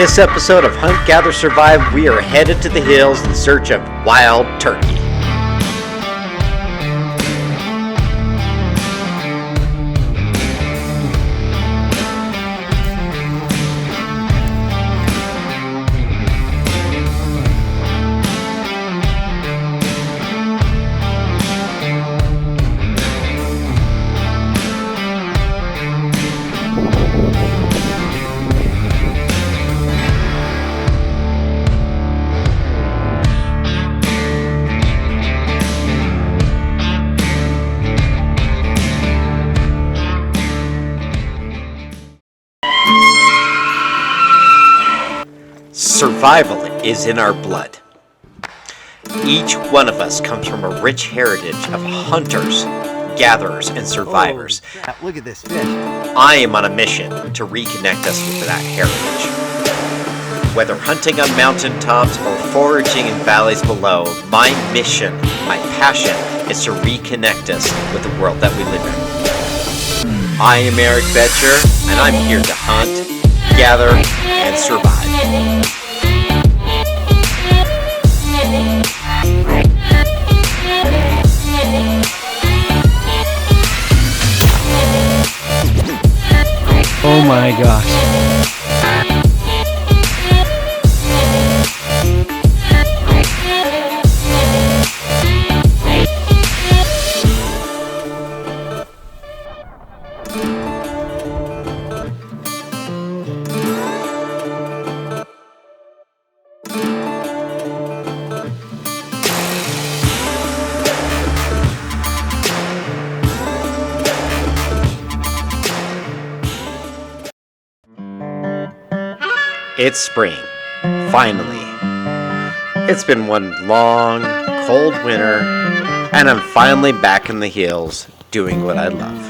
this episode of Hunt, Gather, Survive, we are headed to the hills in search of wild turkey. Survival is in our blood. Each one of us comes from a rich heritage of hunters, gatherers, and survivors. Oh, look at this fish. I am on a mission to reconnect us with that heritage. Whether hunting on mountaintops or foraging in valleys below, my mission, my passion, is to reconnect us with the world that we live in. I am Eric Betcher, and I'm here to hunt, gather, and survive. Oh my gosh. It's spring, finally. It's been one long, cold winter, and I'm finally back in the hills doing what I love.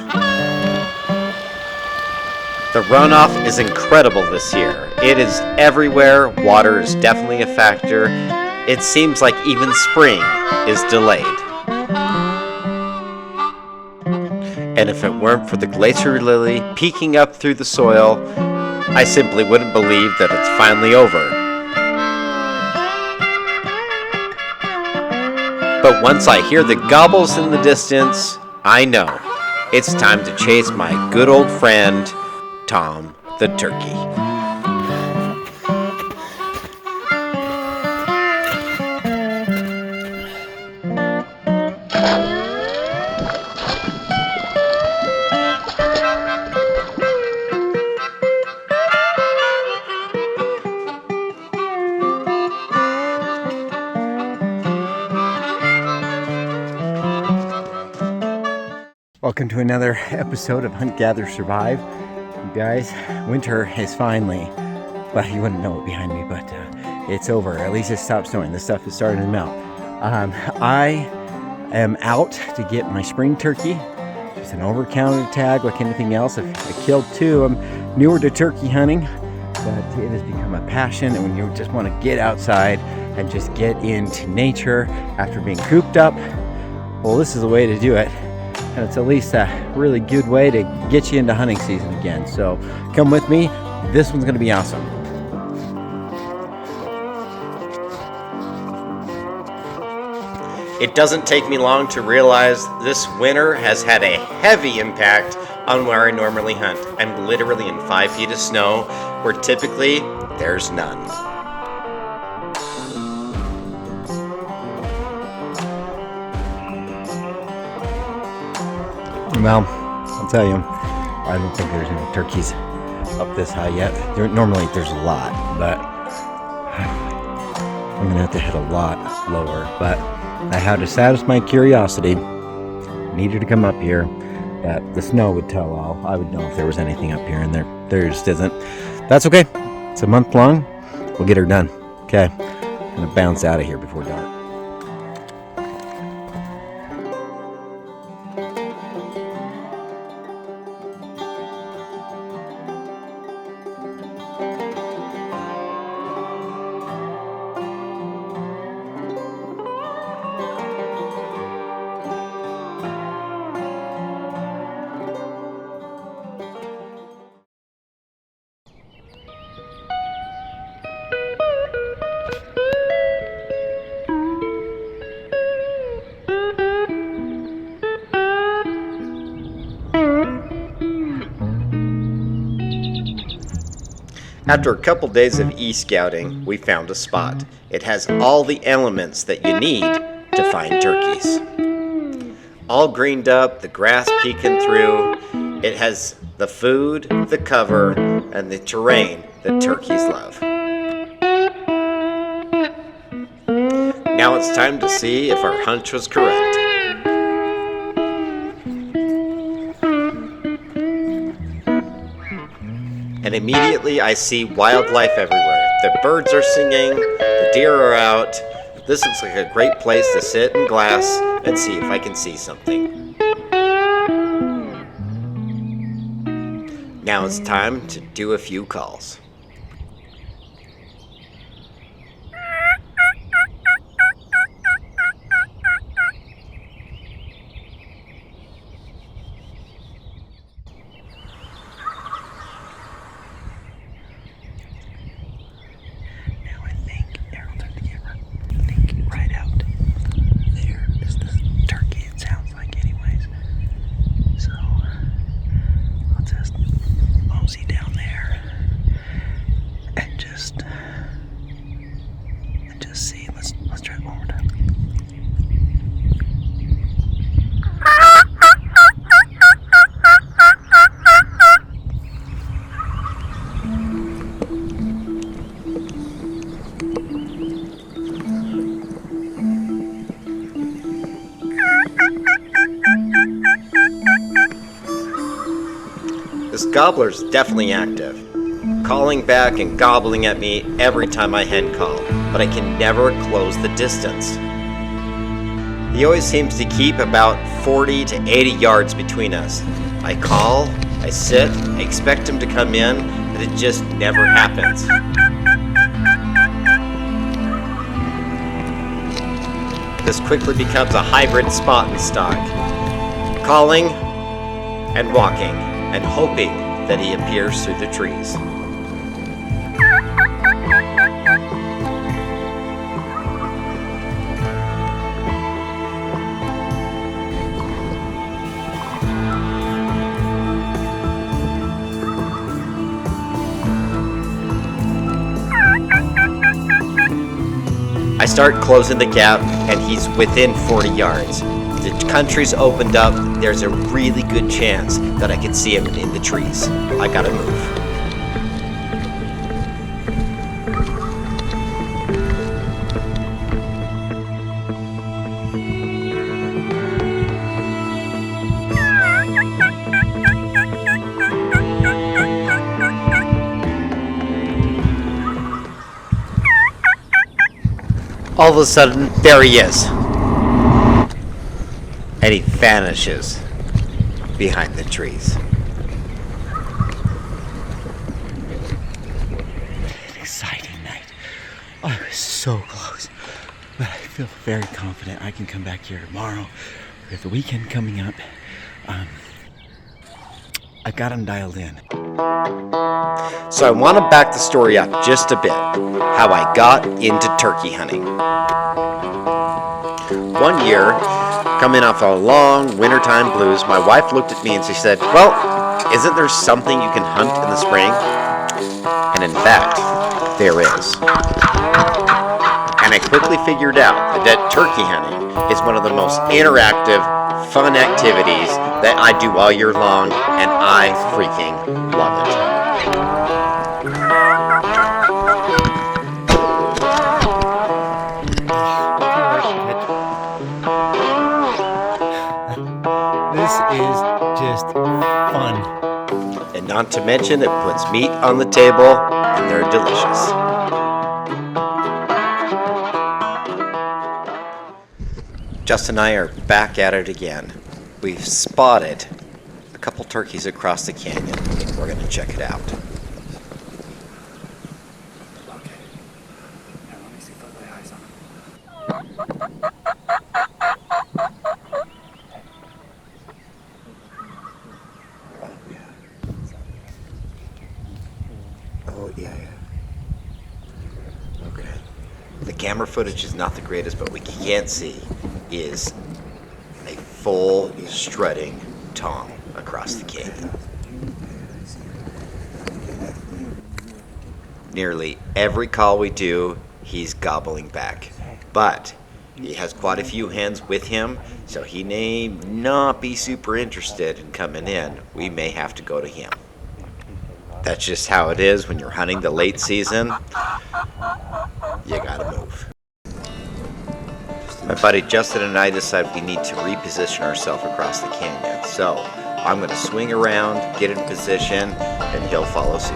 The runoff is incredible this year. It is everywhere. Water is definitely a factor. It seems like even spring is delayed. And if it weren't for the glacier lily peeking up through the soil, I simply wouldn't believe that it's finally over. But once I hear the gobbles in the distance, I know it's time to chase my good old friend, Tom the turkey. Welcome to another episode of Hunt, Gather, Survive. You guys, winter is finally, well, you wouldn't know it behind me, but it's over. At least it stopped snowing. The stuff is starting to melt. I am out to get my spring turkey. Just an over-counter tag like anything else. I killed two. I'm newer to turkey hunting, but it has become a passion. And when you just want to get outside and just get into nature after being cooped up, well, this is the way to do it. And it's at least a really good way to get you into hunting season again. So come with me. This one's going to be awesome. It doesn't take me long to realize this winter has had a heavy impact on where I normally hunt. I'm literally in 5 feet of snow, where typically there's none. Well, I'll tell you, I don't think there's any turkeys up this high yet. Normally there's a lot, but I'm going to have to head a lot lower. But I had to satisfy my curiosity. Needed to come up here. That the snow would tell all. I would know if there was anything up here, and there just isn't. That's okay. It's a month long. We'll get her done. Okay. I'm going to bounce out of here before dark. After a couple days of e-scouting, we found a spot. It has all the elements that you need to find turkeys. All greened up, the grass peeking through. It has the food, the cover, and the terrain that turkeys love. Now it's time to see if our hunch was correct. And immediately I see wildlife everywhere. The birds are singing, the deer are out. This looks like a great place to sit and glass and see if I can see something. Now it's time to do a few calls. This gobbler's definitely active, calling back and gobbling at me every time I hen call, but I can never close the distance. He always seems to keep about 40 to 80 yards between us. I call, I sit, I expect him to come in, but it just never happens. This quickly becomes a hybrid spot and stock, calling and walking, and hoping that he appears through the trees. I start closing the gap, and he's within 40 yards. The country's opened up. There's a really good chance that I can see him in the trees. I gotta move. All of a sudden, there he is. And he vanishes behind the trees. An exciting night. Oh, I was so close. But I feel very confident I can come back here tomorrow. We have the weekend coming up. I've got him dialed in. So I want to back the story up just a bit. How I got into turkey hunting. One year, coming off a long wintertime blues, my wife looked at me and she said, "Well, isn't there something you can hunt in the spring?" And in fact, there is. And I quickly figured out that turkey hunting is one of the most interactive, fun activities that I do all year long, and I freaking love it. This is just fun. And not to mention, it puts meat on the table, and they're delicious. Justin and I are back at it again. We've spotted a couple turkeys across the canyon. We're going to check it out. Oh, yeah. Okay. The camera footage is not the greatest, but what we can't see is a full strutting tom across the canyon. Nearly every call we do, he's gobbling back. But he has quite a few hens with him, so he may not be super interested in coming in. We may have to go to him. That's just how it is when you're hunting the late season. You gotta move. My buddy Justin and I decided we need to reposition ourselves across the canyon. So I'm going to swing around, get in position, and he'll follow suit.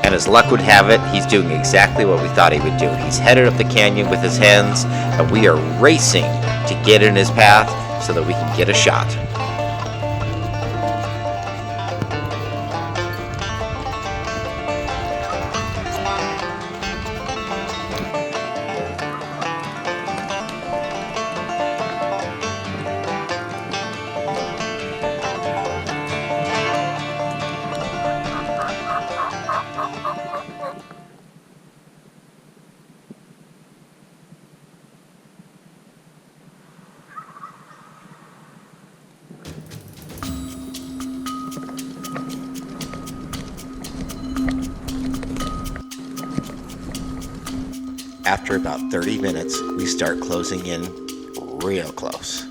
And as luck would have it, he's doing exactly what we thought he would do. He's headed up the canyon with his hens, and we are racing to get in his path so that we can get a shot. After about 30 minutes, we start closing in real close.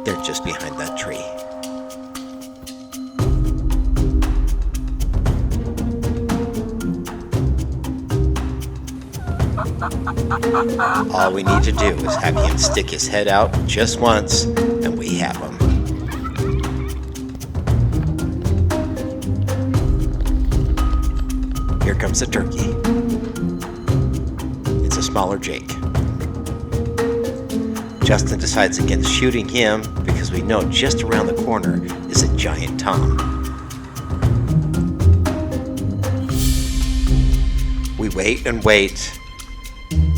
They're just behind that tree. All we need to do is have him stick his head out just once, and we have him. Here comes the turkey. It's a smaller Jake. Justin decides against shooting him because we know just around the corner is a giant tom. We wait and wait,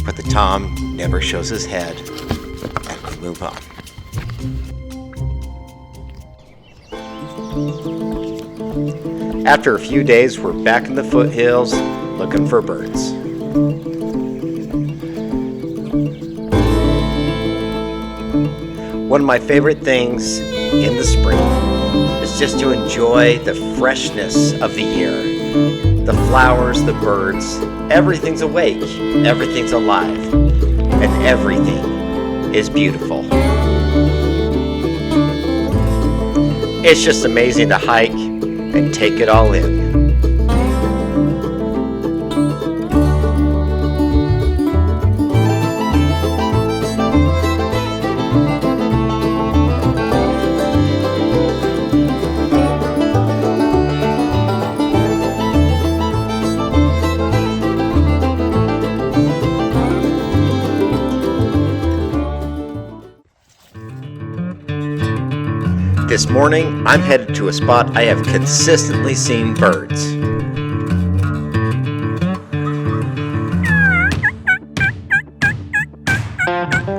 but the tom never shows his head, and we move on. After a few days, we're back in the foothills looking for birds. One of my favorite things in the spring is just to enjoy the freshness of the year. The flowers, the birds, everything's awake, everything's alive, and everything is beautiful. It's just amazing to hike and take it all in. This morning, I'm headed to a spot I have consistently seen birds.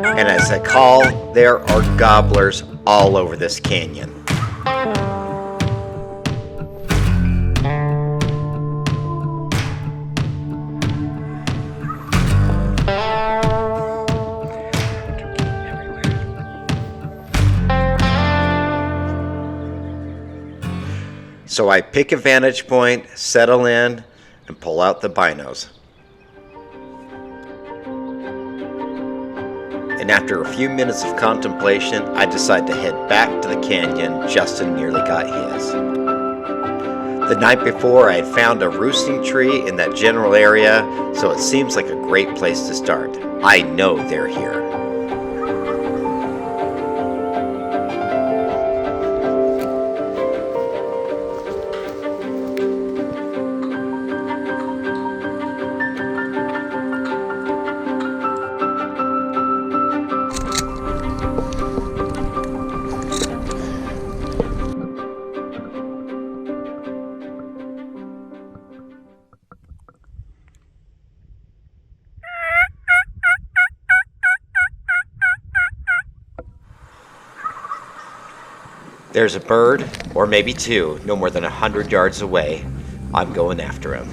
And as I call, there are gobblers all over this canyon. So I pick a vantage point, settle in, and pull out the binos. And after a few minutes of contemplation, I decide to head back to the canyon. Justin nearly got his. The night before, I had found a roosting tree in that general area, so it seems like a great place to start. I know they're here. There's a bird, or maybe two, no more than 100 yards away, I'm going after him.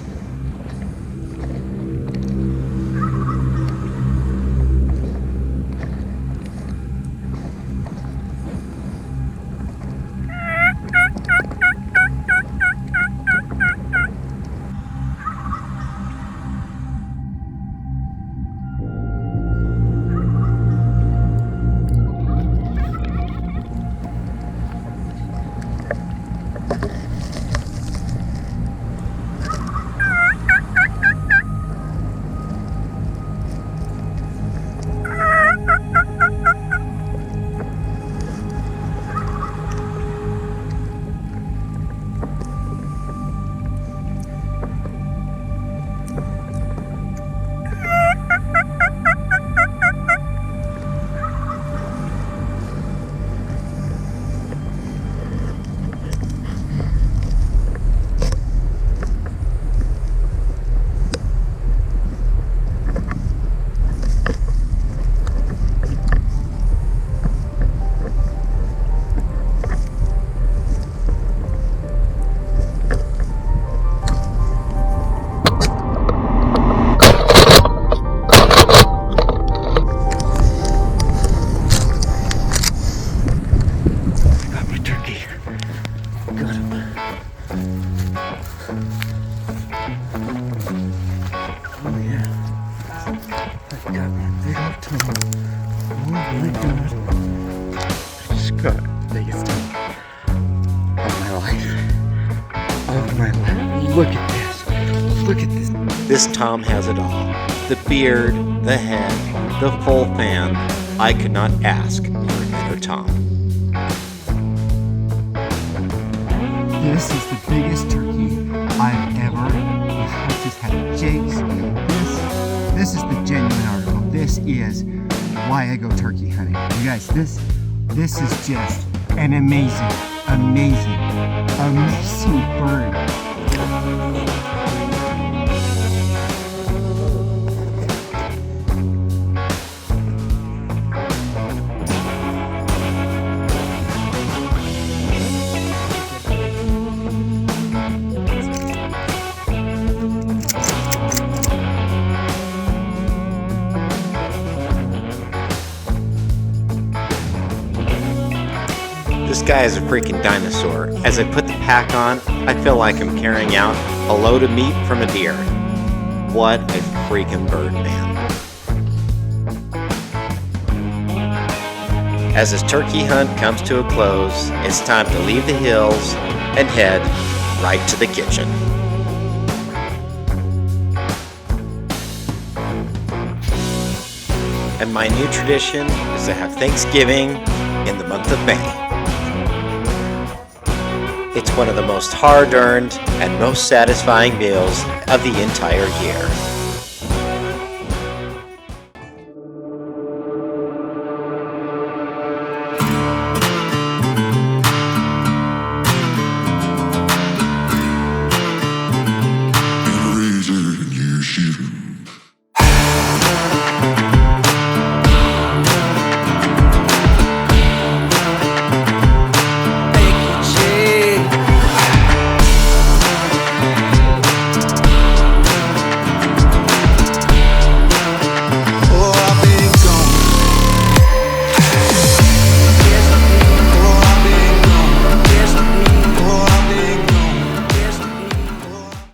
Look at this. Look at this. This Tom has it all. The beard, the head, the full fan. I could not ask for a better Tom. This is the biggest turkey I've ever. I just had Jake's. This is the genuine article. This is why I go turkey hunting. You guys, this is just an amazing bird. This guy is a freaking dinosaur. As I put the pack on, I feel like I'm carrying out a load of meat from a deer. What a freaking bird, man. As this turkey hunt comes to a close, it's time to leave the hills and head right to the kitchen. And my new tradition is to have Thanksgiving in the month of May. It's one of the most hard-earned and most satisfying meals of the entire year.